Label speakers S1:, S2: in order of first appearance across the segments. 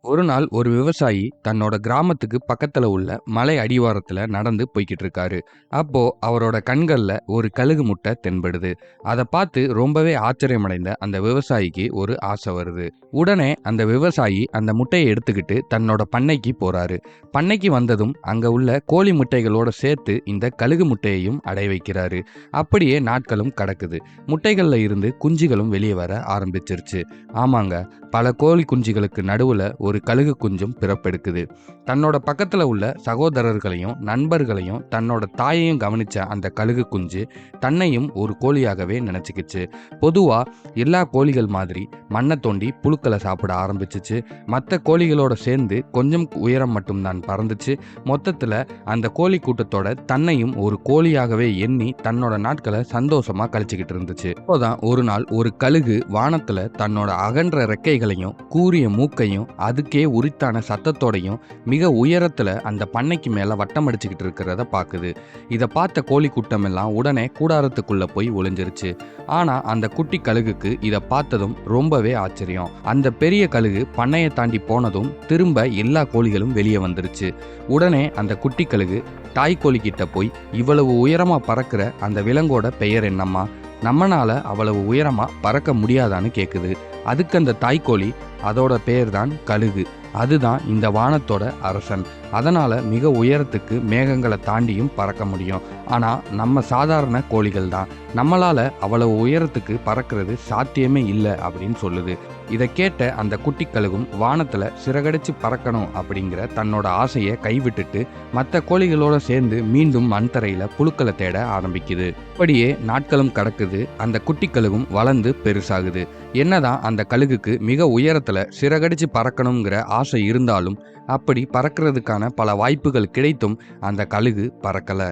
S1: ஒரு நாள் ஒரு விவசாயி தன்னோட கிராமத்துக்கு பக்கத்துல உள்ள மலை அடிவாரத்துல நடந்து போய்கிட்டு இருக்காரு. அப்போ அவரோட கண்கள்ல ஒரு கழுகு முட்டை தென்படுது. அதை பார்த்து ரொம்பவே ஆச்சரியமடைந்த அந்த விவசாயிக்கு ஒரு ஆசை வருது. உடனே அந்த விவசாயி அந்த முட்டையை எடுத்துக்கிட்டு தன்னோட பண்ணைக்கு போறாரு. பண்ணைக்கு வந்ததும் அங்க உள்ள கோழி முட்டைகளோட சேர்த்து இந்த கழுகு முட்டையையும் அடை வைக்கிறாரு. அப்படியே நாட்களும் கடக்குது. முட்டைகள்ல இருந்து குஞ்சுகளும் வெளியே வர ஆரம்பிச்சிருச்சு. ஆமாங்க, பல கோழி குஞ்சுகளுக்கு நடுவுல ஒரு கழுகு குஞ்சும் பிறப்பெடுக்குது. தன்னோட பக்கத்துல உள்ள சகோதரர்களையும் நண்பர்களையும் தன்னோட தாயையும் கவனிச்ச அந்த கழுகு குஞ்சு தன்னையும் ஒரு கோழியாகவே நினைச்சுக்கிச்சு. பொதுவா எல்லா கோழிகள் மாதிரி மண்ணை தோண்டி புழுக்களை சாப்பிட ஆரம்பிச்சிச்சு. மற்ற கோழிகளோட சேர்ந்து கொஞ்சம் உயரம் மட்டும்தான் பறந்துச்சு. மொத்தத்துல அந்த கோழி கூட்டத்தோட தன்னையும் ஒரு கோழியாகவே எண்ணி தன்னோட நாட்களை சந்தோஷமா கழிச்சுக்கிட்டு இருந்துச்சு. அப்போதான் ஒரு நாள் ஒரு கழுகு வானத்துல தன்னோட அகன்ற ரெக்கைகளையும் கூரிய மூக்கையும் அதுக்கே உரித்தான சத்தத்தோடையும் மிக உயரத்துல அந்த பண்ணைக்கு மேல வட்டம் அடிச்சுக்கிட்டு இருக்கிறத பாக்குது. இதை பார்த்த கோழி கூட்டம் எல்லாம் உடனே கூடாரத்துக்குள்ள போய் ஒளிஞ்சிருச்சு. ஆனா அந்த குட்டி கழுகுக்கு இதை பார்த்ததும் ரொம்பவே ஆச்சரியம். அந்த பெரிய கழுகு பண்ணையை தாண்டி போனதும் திரும்ப எல்லா கோழிகளும் வெளியே வந்துருச்சு. உடனே அந்த குட்டி கழுகு தாய்க்கோழி கிட்ட போய், இவ்வளவு உயரமா பறக்கிற அந்த விலங்கோட பெயர் என்னம்மா? நம்மனால அவ்வளவு உயரமா பறக்க முடியாதான்னு கேக்குது. அதுக்கு அந்த தாய்க்கோழி, அதோட பெயர் தான் கழுகு, அதுதான் இந்த வானத்தோட அரசன், அதனால மிக உயரத்துக்கு மேகங்களை தாண்டியும் பறக்க முடியும். ஆனா நம்ம சாதாரண கோழிகள் தான், நம்மளால அவ்வளவு உயரத்துக்கு பறக்கிறது சாத்தியமே இல்லை அப்படின்னு சொல்லுது. இதை கேட்ட அந்த குட்டி கழுகும் வானத்துல சிறகடிச்சு பறக்கணும் அப்படிங்கிற தன்னோட ஆசையை கைவிட்டுட்டு மற்ற கோழிகளோட சேர்ந்து மீண்டும் மண் தரையில புழுக்களை தேட ஆரம்பிக்குது. அப்படியே நாட்களும் கடக்குது. அந்த குட்டி கழுகும் வளர்ந்து பெருசாகுது. என்னதான் அந்த கழுகுக்கு மிக உயரத்துல சிறகடிச்சு பறக்கணுங்கிற ஆசை இருந்தாலும் அப்படி பறக்கிறதுக்கான பல வாய்ப்புகள் கிடைத்தும் அந்த கழுகு பறக்கல.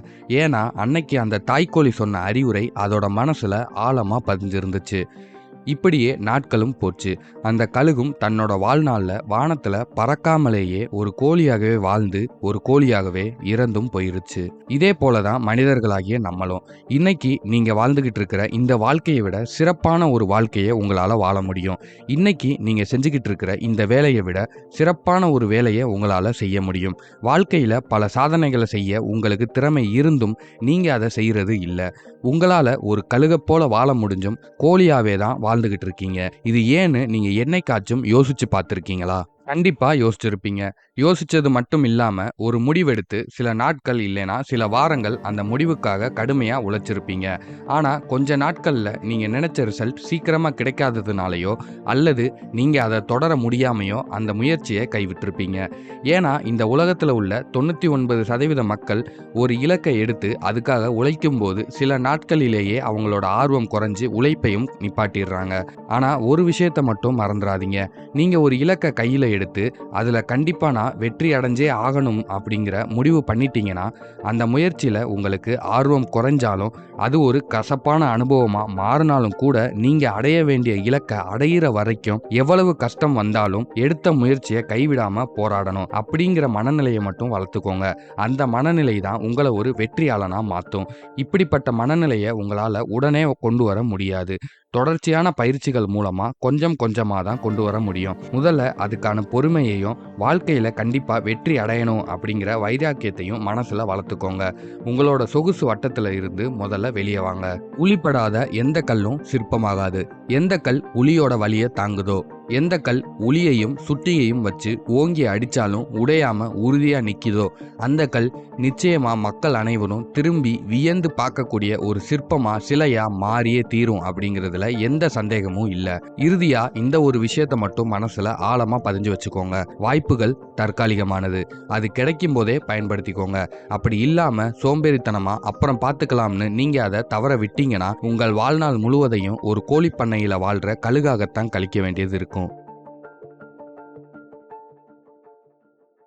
S1: ஏன்னா அன்னைக்கு அந்த தாய்க்கோழி சொன்ன அறிவுரை அதோட மனசுல ஆழமா பதிஞ்சிருந்துச்சு. இப்படியே நாட்களும் போச்சு. அந்த கழுகும் தன்னோட வாழ்நாள்ல வானத்துல பறக்காமலேயே ஒரு கோழியாகவே வாழ்ந்து ஒரு கோழியாகவே இறந்தும் போயிருச்சு. இதே போலதான் மனிதர்களாகிய நம்மளும் இன்னைக்கு நீங்க வாழ்ந்துகிட்டு இருக்கிற இந்த வாழ்க்கையை விட சிறப்பான ஒரு வாழ்க்கையை உங்களால வாழ முடியும். இன்னைக்கு நீங்க செஞ்சுக்கிட்டு இருக்கிற இந்த வேலையை விட சிறப்பான ஒரு வேலையை உங்களால செய்ய முடியும். வாழ்க்கையில பல சாதனைகளை செய்ய உங்களுக்கு திறமை இருந்தும் நீங்க அதை செய்யறது இல்லை. உங்களால ஒரு கழுகை போல வாழ முடிஞ்சும் கோழியாவே தான் வாழ்ந்துகிட்டு இருக்கீங்க. இது ஏன்னு நீங்க என்னைக்காச்சும் யோசிச்சு பார்த்திருக்கீங்களா? கண்டிப்பா யோசிச்சிருப்பீங்க. யோசிச்சது மட்டும் இல்லாம ஒரு முடிவெடுத்து சில நாட்கள் இல்லைனா சில வாரங்கள் அந்த முடிவுக்காக கடுமையா உழைச்சிருப்பீங்க. ஆனா கொஞ்ச நாட்கள்ல நீங்க நினைச்ச ரிசல்ட் சீக்கிரமா கிடைக்காததுனாலயோ அல்லது நீங்க அதை தொடர முடியாமையோ அந்த முயற்சியை கைவிட்டிருப்பீங்க. ஏன்னா இந்த உலகத்துல உள்ள 99% மக்கள் ஒரு இலக்கை எடுத்து அதுக்காக உழைக்கும் போது சில நாட்களிலேயே அவங்களோட ஆர்வம் குறைஞ்சு உழைப்பையும் நிப்பாட்டிடுறாங்க. ஆனா ஒரு விஷயத்தை மட்டும் மறந்துடாதீங்க. நீங்க ஒரு இலக்கை கையில எடுத்து அதுல கண்டிப்பா நான் வெற்றி அடைஞ்சே ஆகணும் அப்படிங்கிற முடிவு பண்ணிட்டீங்கன்னா அந்த முயற்சியில உங்களுக்கு ஆர்வம் குறைஞ்சாலும் அது ஒரு கசப்பான அனுபவமா மாறினாலும் கூட நீங்க அடைய வேண்டிய இலக்கை அடையிற வரைக்கும் எவ்வளவு கஷ்டம் வந்தாலும் எடுத்த முயற்சியை கைவிடாம போராடணும் அப்படிங்கிற மனநிலையை மட்டும் வளர்த்துக்கோங்க. அந்த மனநிலை தான் உங்களை ஒரு வெற்றியாளனா மாற்றும். இப்படிப்பட்ட மனநிலையை உங்களால உடனே கொண்டு வர முடியாது. தொடர்ச்சியான பயிற்சிகள் மூலமா கொஞ்சம் கொஞ்சமாக தான் கொண்டு வர முடியும். முதல்ல அதுக்கான பொறுமையையும் வாழ்க்கையில கண்டிப்பா வெற்றி அடையணும் அப்படிங்கிற வைராக்கியத்தையும் மனசுல வளர்த்துக்கோங்க. உங்களோட சொகுசு வட்டத்துல இருந்து முதல்ல வெளியே வாங்க. உளிப்படாத எந்த கல்லும் சிற்பமாகாது. எந்த கல் உளியோட வலியை தாங்குதோ, எந்த கல் உளியையும் சுட்டியையும் வச்சு ஓங்கி அடிச்சாலும் உடையாம உறுதியா நிக்குதோ அந்த கல் நிச்சயமா மக்கள் அனைவரும் திரும்பி வியந்து பார்க்கக்கூடிய ஒரு சிற்பமா சிலையா மாறியே தீரும் அப்படிங்கிறதுல எந்த சந்தேகமும் இல்லை. இறுதியா இந்த ஒரு விஷயத்தை மட்டும் மனசுல ஆழமா பதிஞ்சு வச்சுக்கோங்க. வாய்ப்புகள் தற்காலிகமானது, அது கிடைக்கும் போதே பயன்படுத்திக்கோங்க. அப்படி இல்லாம சோம்பேறித்தனமா அப்புறம் பார்த்துக்கலாம்னு நீங்க அதை தவற விட்டீங்கன்னா உங்கள் வாழ்நாள் முழுவதையும் ஒரு கோழி பண்ணையில வாழ்ற கழுகாகத்தான் கழிக்க வேண்டியது இருக்கும்.